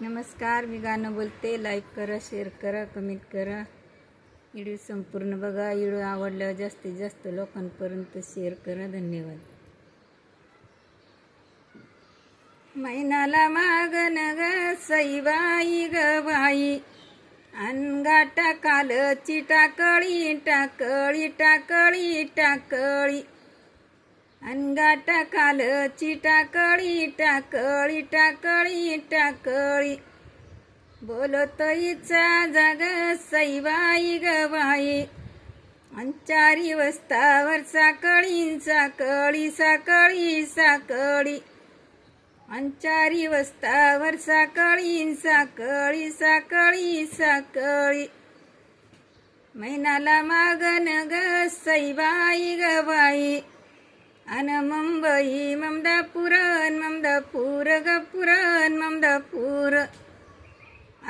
नमस्कार, मी गाणं बोलते. लाईक करा, शेअर करा, कमेंट करा. व्हिडिओ संपूर्ण बघा. व्हिडिओ आवडल्यावर जास्तीत जास्त लोकांपर्यंत शेअर करा. धन्यवाद. मैनाला मागन ग सईबाई ग बाई, अनगाटा कालची टाकळी टाकळी टाकळी टाकळी, अनगाटा कालची टाकळी टाकळी टाकळी टाकळी, बोलतईचा जाग सईबाई ग बाई, अंचारी वस्तावर साकळी साकळी साकळी साकळी, अंचारी वस्तावर साकळी साकळी साकळी साकळी, मैनाला मागन ग सईबाई ग बाई, अन मुंबई ममदापूर ममदापूर ग पुरण ममदापूर,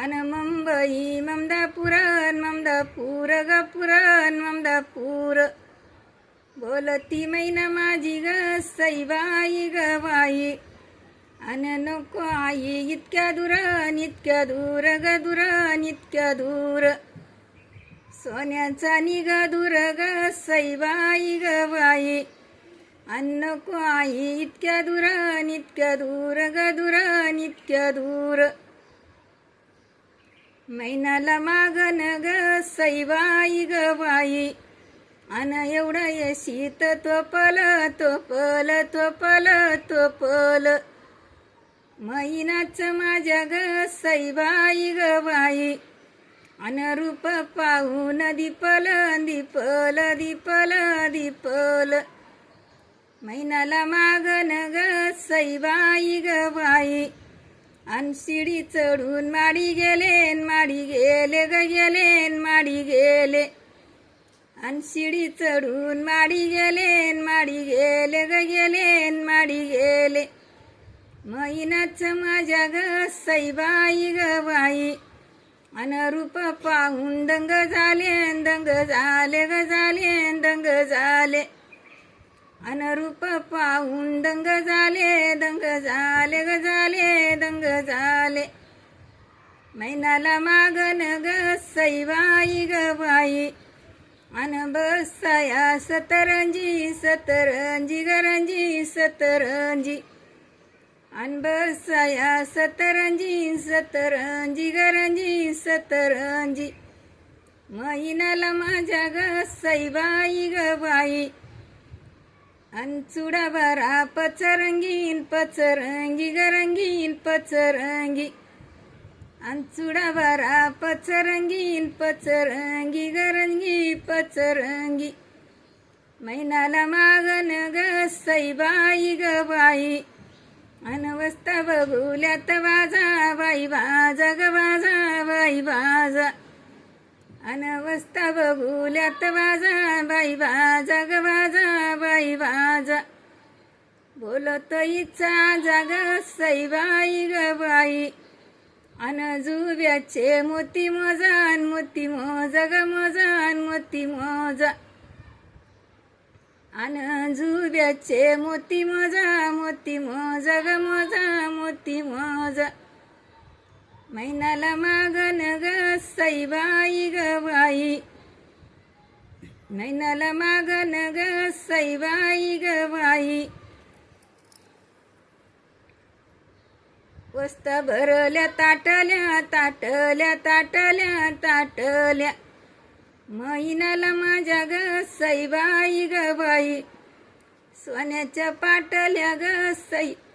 अन मुंबई ममदापूर ममदापूर ग पुरण ममदापूर, बोलती मैना माझी ग सईबाई ग बाई, अन नको आई इतक्या दूर ग दूर इतक्या दूर, सोन्याचा निघ दूर ग सईबाई ग बाई, नको आई इतक्या दूर ग दूर इतक्या दूर, मैनाला मागन ग सईबाई ग बाई, अन एवढं येशीत तोपल तोपल तोपल तोपल, मैनाच माझ्या ग सईबाई ग बाई, अन रूप पाहून दीपल दीपल दीपल दीपल, मैनाला मागन ग सईबाई ग बाई, अन शिडी चढून माडी गेले ग गेले माडी गेले, अन शिडी चढून माडी गेले ग गेले माडी गेले, मैनाच माझ्या ग सईबाई ग बाई, अन रूप पाहून दंग झाले ग झाले दंग झाले, अन रूप पाहून दंग झाले ग झाले दंग झाले, मैनाला मागन ग सईबाई ग बाई, अन बसाया सतरंजी सतरंजी गरंजी सतरंजी, अन बसाया सतरंजी सतरंजी गरंजी सतरंजी, मैनाला माझ्या ग सईबाई ग बाई, अन चुडा बरा पचरंगीन पचरंगी गरंगीन पचरंगी, अन चुडा बरा पचरंगीन पचरंगी गरंगी पचरंगी, मैनाला मागन ग सईबाई ग बाई, अन वस्ता बघुल्यात वाजा बाई वाजा ग वाजा बाई वाजा, अन वस्ता बघुल्यात वाजा बाई वाजा ग वाजा बाई वाजा, बोलतईचा जाग सईबाई ग बाई, अन जुब्याचे मोती मोजान मोती मोजा ग मोजान मोती मोजा, अन जुब्याचे मोती मोजा ग मोजा मोती मोजा, मैनाला मागन ग सईबाई ग बाई, मैनाला मागन ग सईबाई ग बाई, वस्ता भरल्या ताटल्या ताटल्या ताटल्या ताटल्या, मैनाला माझ्या ग सईबाई ग बाई, सोन्याच्या पाटल्या ग सई